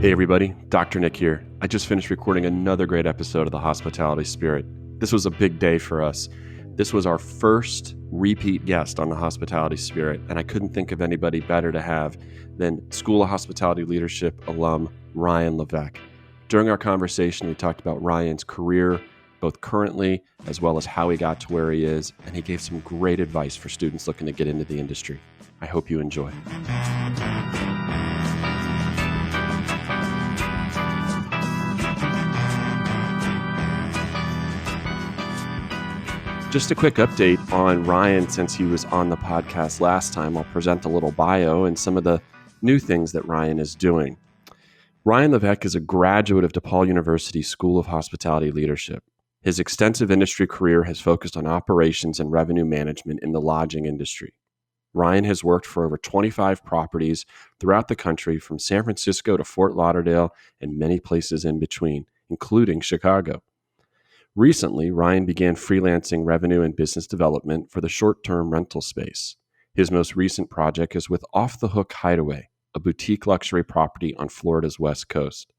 Hey everybody, Dr. Nick here. I just finished recording another great episode of The Hospitality Spirit. This was a big day for us. This was our first repeat guest on The Hospitality Spirit, and I couldn't think of anybody better to have than School of Hospitality Leadership alum Ryan LeVeque. During our conversation, we talked about Ryan's career, both currently as well as how he got to where he is, and he gave some great advice for students looking to get into the industry. I hope you enjoy. Just a quick update on Ryan since he was on the podcast last time. I'll present a little bio and some of the new things that Ryan is doing. Ryan LeVeque is a graduate of DePaul University School of Hospitality Leadership. His extensive industry career has focused on operations and revenue management in the lodging industry. Ryan has worked for over 25 properties throughout the country, from San Francisco to Fort Lauderdale and many places in between, including Chicago. Recently, Ryan began freelancing revenue and business development for the short-term rental space. His most recent project is with Off the Hook Hideaway, a boutique luxury property on Florida's West Coast.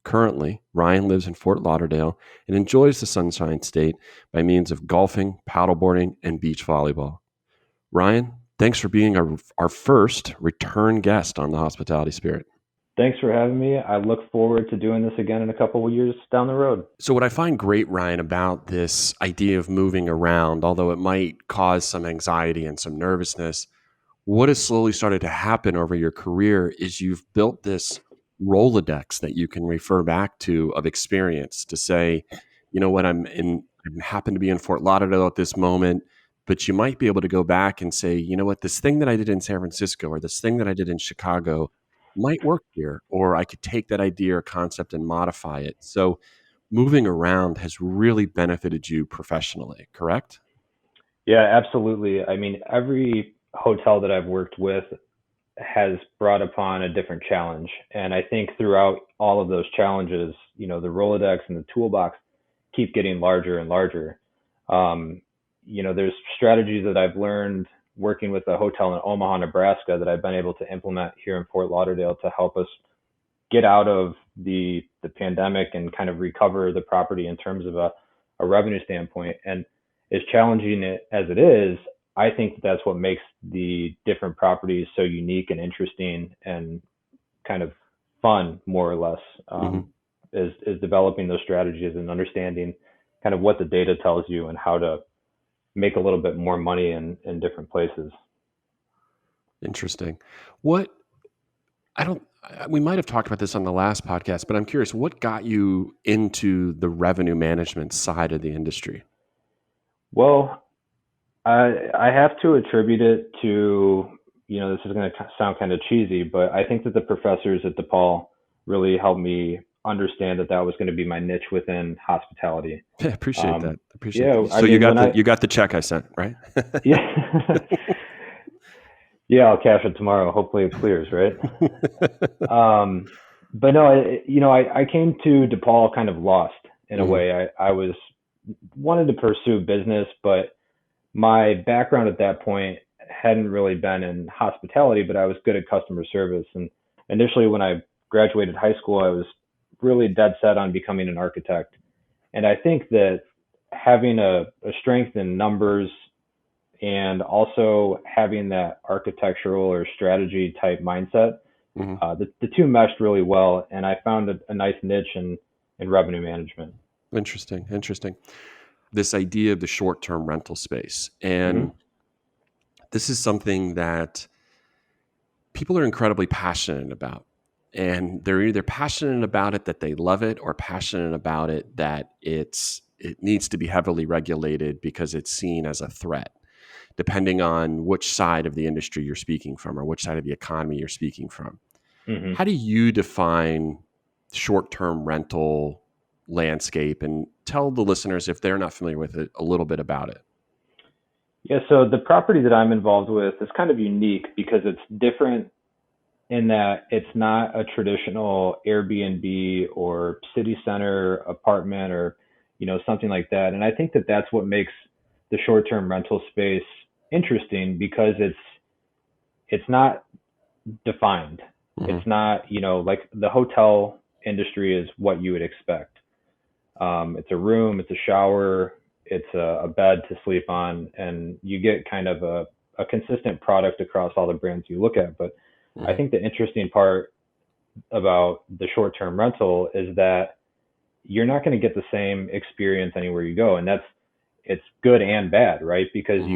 Currently, Ryan lives in Fort Lauderdale and enjoys the Sunshine State by means of golfing, paddleboarding, and beach volleyball. Ryan, thanks for being our first return guest on The Hospitality Spirit. Thanks for having me. I look forward to doing this again in a couple of years down the road. So what I find great, Ryan, about this idea of moving around, although it might cause some anxiety and some nervousness, what has slowly started to happen over your career is you've built this Rolodex that you can refer back to of experience to say, you know what, I happen to be in Fort Lauderdale at this moment, but you might be able to go back and say, you know what, this thing that I did in San Francisco or this thing that I did in Chicago might work here, or I could take that idea or concept and modify it. So moving around has really benefited you professionally, correct? Yeah, absolutely. I mean, every hotel that I've worked with has brought upon a different challenge. And I think throughout all of those challenges, the Rolodex and the toolbox keep getting larger and larger. There's strategies that I've learned working with a hotel in Omaha, Nebraska, that I've been able to implement here in Fort Lauderdale to help us get out of the pandemic and kind of recover the property in terms of a revenue standpoint. And as challenging as it is, I think that's what makes the different properties so unique and interesting and kind of fun, more or less, is developing those strategies and understanding kind of what the data tells you and how to make a little bit more money in different places. Interesting. We might have talked about this on the last podcast, but I'm curious, what got you into the revenue management side of the industry? Well, I have to attribute it to, this is going to sound kind of cheesy, but I think that the professors at DePaul really helped me understand that was going to be my niche within hospitality. Yeah, appreciate that. Yeah, so you got the check I sent, right? Yeah. Yeah, I'll cash it tomorrow. Hopefully it clears, right? But no, I came to DePaul kind of lost in a way. I wanted to pursue business, but my background at that point hadn't really been in hospitality, but I was good at customer service. And initially when I graduated high school, I was really dead set on becoming an architect. And I think that having a strength in numbers and also having that architectural or strategy type mindset, the two meshed really well. And I found a nice niche in revenue management. Interesting. This idea of the short-term rental space. And this is something that people are incredibly passionate about. And they're either passionate about it that they love it, or passionate about it that it needs to be heavily regulated because it's seen as a threat, depending on which side of the industry you're speaking from or which side of the economy you're speaking from. How do you define short-term rental landscape, and tell the listeners, if they're not familiar with it, a little bit about it? Yeah, so the property that I'm involved with is kind of unique because it's different in that it's not a traditional Airbnb or city center apartment or, something like that. And I think that that's what makes the short-term rental space interesting, because it's not defined. Hmm. It's not, like the hotel industry is what you would expect. It's a room, it's a shower, it's a bed to sleep on, and you get kind of a consistent product across all the brands you look at. But I Hmm. think the interesting part about the short-term rental is that you're not going to get the same experience anywhere you go, and it's good and bad, right? Because Hmm.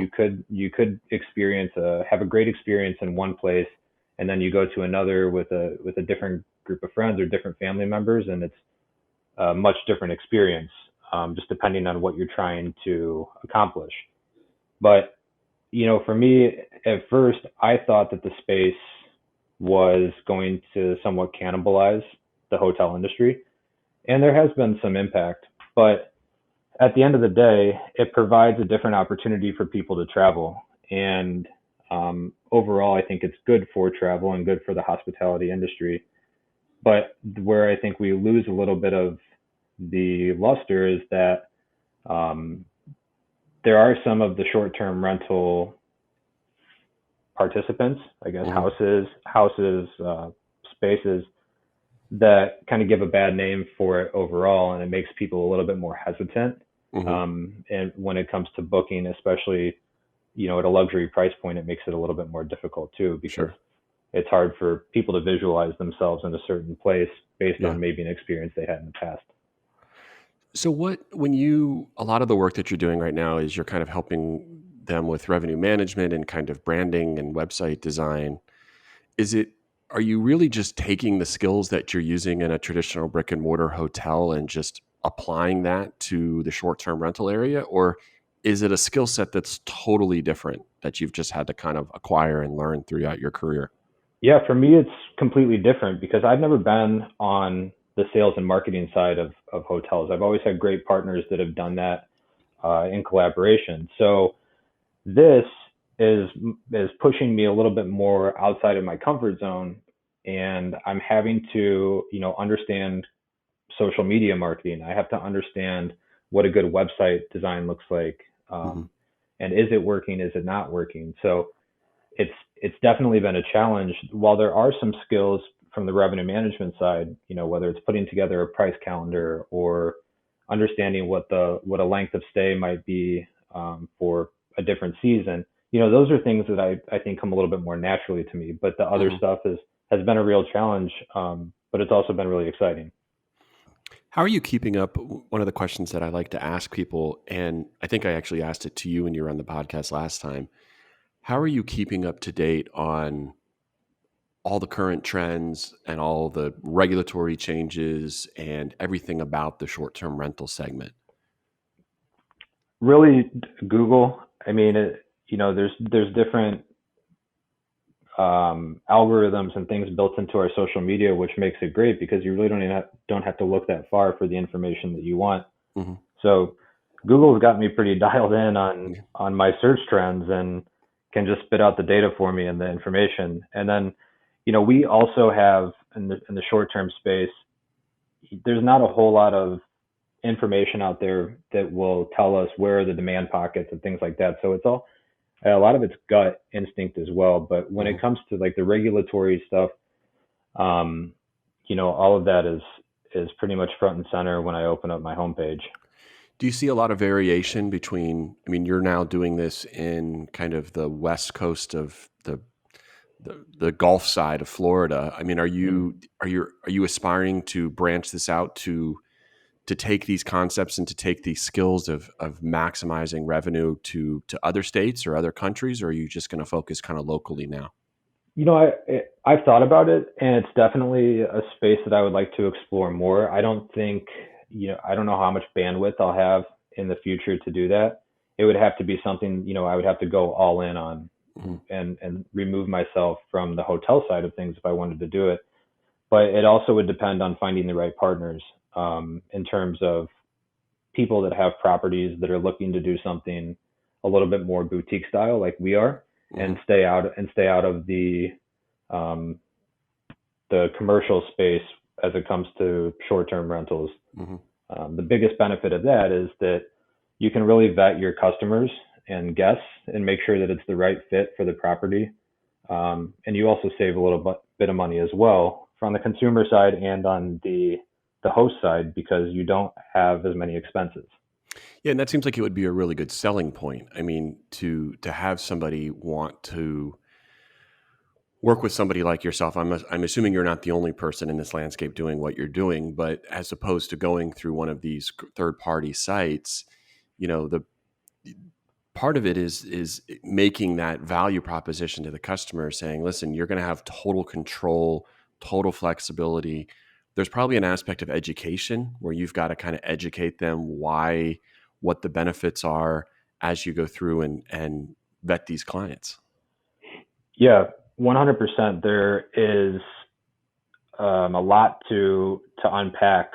you could have a great experience in one place, and then you go to another with a different group of friends or different family members, and it's a much different experience, just depending on what you're trying to accomplish. But for me, at first, I thought that the space was going to somewhat cannibalize the hotel industry, and there has been some impact. But at the end of the day, it provides a different opportunity for people to travel. And overall, I think it's good for travel and good for the hospitality industry. But where I think we lose a little bit of the luster is that um, there are some of the short-term rental participants, I guess, Hmm. houses, spaces that kind of give a bad name for it overall, and it makes people a little bit more hesitant. Hmm. And when it comes to booking, especially at a luxury price point, it makes it a little bit more difficult too, because Sure. it's hard for people to visualize themselves in a certain place based Yeah. on maybe an experience they had in the past. So a lot of the work that you're doing right now is you're kind of helping them with revenue management and kind of branding and website design. Is it, are you really just taking the skills that you're using in a traditional brick and mortar hotel and just applying that to the short-term rental area? Or is it a skill set that's totally different that you've just had to kind of acquire and learn throughout your career? Yeah, for me, it's completely different because I've never been on the sales and marketing side of hotels. I've always had great partners that have done that in collaboration. So this is is pushing me a little bit more outside of my comfort zone, and I'm having to, understand social media marketing. I have to understand what a good website design looks like, Hmm. and is it working? Is it not working? So it's definitely been a challenge. While there are some skills from the revenue management side, whether it's putting together a price calendar or understanding what a length of stay might be for a different season, those are things that I think come a little bit more naturally to me. But the other Hmm. stuff has been a real challenge, but it's also been really exciting. How are you keeping up? One of the questions that I like to ask people, and I think I actually asked it to you when you were on the podcast last time. How are you keeping up to date on all the current trends and all the regulatory changes and everything about the short-term rental segment? Really, Google. I mean, there's different algorithms and things built into our social media, which makes it great because you really don't have to look that far for the information that you want. Hmm. So Google's got me pretty dialed in on Yeah. on my search trends and can just spit out the data for me and the information. And then, we also have in the short term space, there's not a whole lot of information out there that will tell us where are the demand pockets and things like that. So it's all a lot of it's gut instinct as well. But when Hmm. it comes to like the regulatory stuff, um, all of that is pretty much front and center when I open up my homepage. Do you see a lot of variation between, I mean, you're now doing this in kind of the west coast of the Gulf side of Florida. I mean, Mm. are you aspiring to branch this out to take these concepts and to take these skills of maximizing revenue to other states or other countries, or are you just going to focus kind of locally now? I've thought about it, and it's definitely a space that I would like to explore more. I don't think, I don't know how much bandwidth I'll have in the future to do that. It would have to be something, I would have to go all in on Hmm. and remove myself from the hotel side of things if I wanted to do it. But it also would depend on finding the right partners, in terms of people that have properties that are looking to do something a little bit more boutique style like we are, Hmm. and stay out of um, the commercial space as it comes to short-term rentals. Hmm. The biggest benefit of that is that you can really vet your customers and guests and make sure that it's the right fit for the property. And you also save a little bit bit of money as well from the consumer side and on the host side because you don't have as many expenses. Yeah, and that seems like it would be a really good selling point. I mean, to have somebody want to work with somebody like yourself. I'm assuming you're not the only person in this landscape doing what you're doing, but as opposed to going through one of these third party sites, the part of it is making that value proposition to the customer, saying, listen, you're going to have total control, total flexibility. There's probably an aspect of education where you've got to kind of educate them what the benefits are as you go through and vet these clients. Yeah, 100%. There is a lot to unpack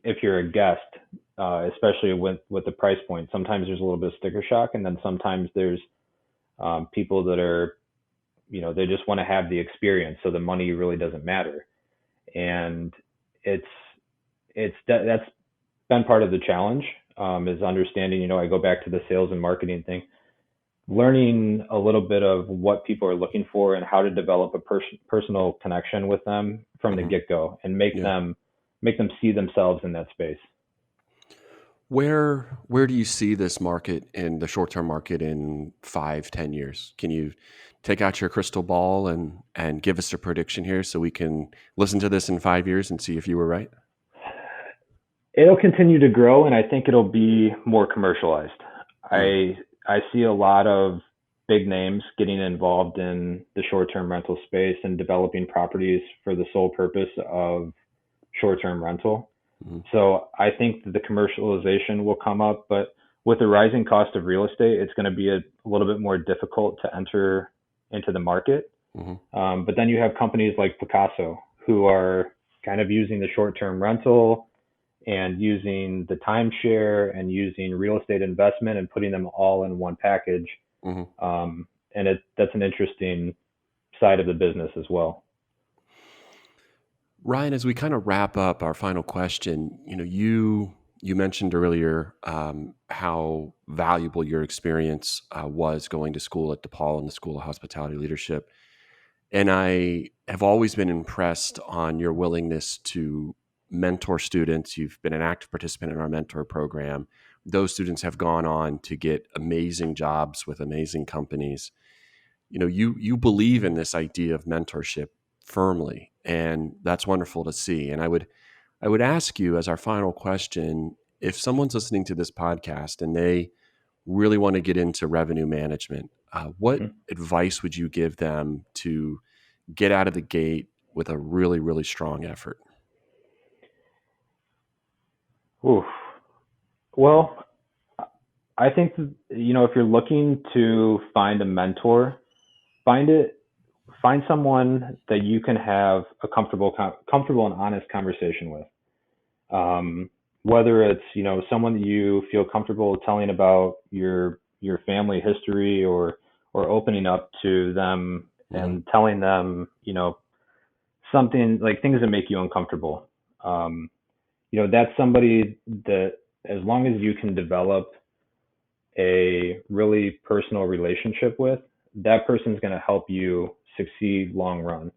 if you're a guest, especially with the price point. Sometimes there's a little bit of sticker shock, and then sometimes there's people that are, they just want to have the experience, so the money really doesn't matter. And it's that's been part of the challenge, is understanding. I go back to the sales and marketing thing, learning a little bit of what people are looking for and how to develop a personal connection with them from the get-go and make them see themselves in that space. Where do you see this market in the short-term market in 5-10 years? Can you take out your crystal ball and give us a prediction here so we can listen to this in 5 years and see if you were right? It'll continue to grow, and I think it'll be more commercialized. I see a lot of big names getting involved in the short-term rental space and developing properties for the sole purpose of short-term rental. Mm-hmm. So I think that the commercialization will come up, but with the rising cost of real estate, it's going to be a little bit more difficult to enter into the market. Mm-hmm. But then you have companies like Picasso who are kind of using the short-term rental and using the timeshare and using real estate investment and putting them all in one package. Mm-hmm. And that's an interesting side of the business as well. Ryan, as we kind of wrap up our final question, you mentioned earlier how valuable your experience was going to school at DePaul in the School of Hospitality Leadership. And I have always been impressed on your willingness to mentor students. You've been an active participant in our mentor program. Those students have gone on to get amazing jobs with amazing companies. You believe in this idea of mentorship firmly, and that's wonderful to see. And I would ask you as our final question, if someone's listening to this podcast and they really want to get into revenue management, what advice would you give them to get out of the gate with a really, really strong effort? Oof. Well, I think, if you're looking to find a mentor, find someone that you can have a comfortable and honest conversation with. Whether it's, someone that you feel comfortable telling about your family history or opening up to them and telling them, something like things that make you uncomfortable. That's somebody that, as long as you can develop a really personal relationship with, that person's going to help you succeed long run.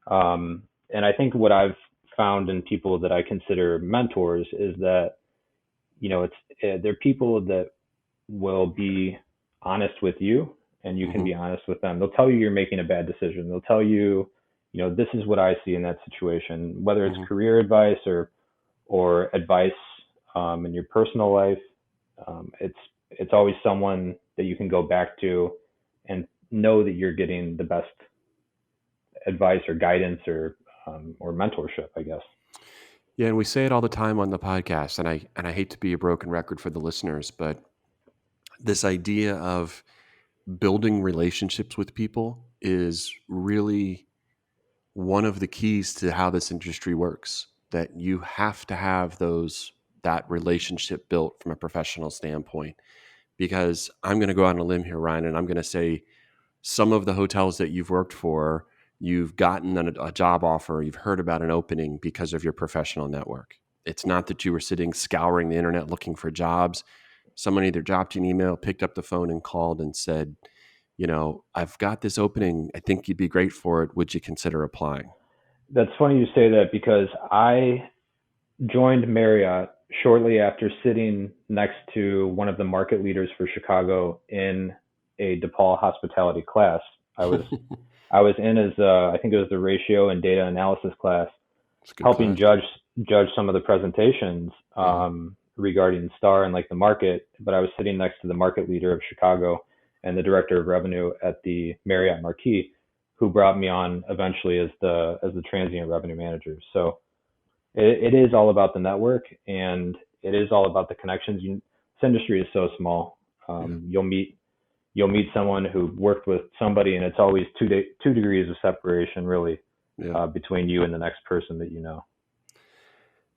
And I think what I've found in people that I consider mentors is that, they're people that will be honest with you and you can be honest with them. They'll tell you you're making a bad decision. They'll tell you, this is what I see in that situation, whether it's career advice or advice in your personal life. It's always someone that you can go back to and know that you're getting the best advice or guidance or mentorship, I guess. Yeah, and we say it all the time on the podcast, and I hate to be a broken record for the listeners, but this idea of building relationships with people is really one of the keys to how this industry works. That you have to have that relationship built from a professional standpoint. Because I'm going to go out on a limb here, Ryan, and I'm going to say some of the hotels that you've worked for, you've gotten a job offer, you've heard about an opening because of your professional network. It's not that you were sitting scouring the internet looking for jobs. Someone either dropped you an email, picked up the phone and called and said, I've got this opening. I think you'd be great for it. Would you consider applying? That's funny you say that because I joined Marriott shortly after sitting next to one of the market leaders for Chicago in a DePaul hospitality class. I was I was in as I think it was the ratio and data analysis class, It's a good helping class. judge some of the presentations regarding Star and like the market. But I was sitting next to the market leader of Chicago and the director of revenue at the Marriott Marquis, who brought me on eventually as the transient revenue manager. So it is all about the network, and it is all about the connections. This industry is so small. Yeah. You'll meet someone who worked with somebody, and it's always 2 degrees of separation, really, Yeah. between you and the next person that you know.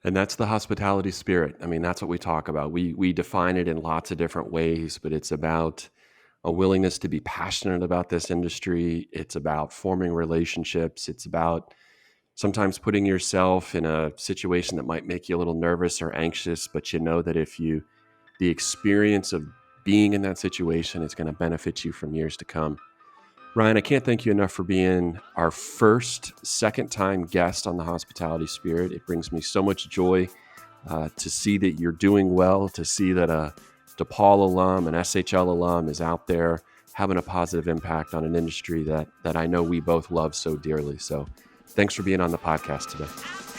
And that's the hospitality spirit. I mean, that's what we talk about. We define it in lots of different ways, but it's about a willingness to be passionate about this industry. It's about forming relationships. It's about sometimes putting yourself in a situation that might make you a little nervous or anxious, but you know that the experience of being in that situation is going to benefit you from years to come. Ryan, I can't thank you enough for being our second time guest on the Hospitality Spirit. It brings me so much joy to see that you're doing well, to see that a DePaul alum, an SHL alum is out there having a positive impact on an industry that I know we both love so dearly. So thanks for being on the podcast today.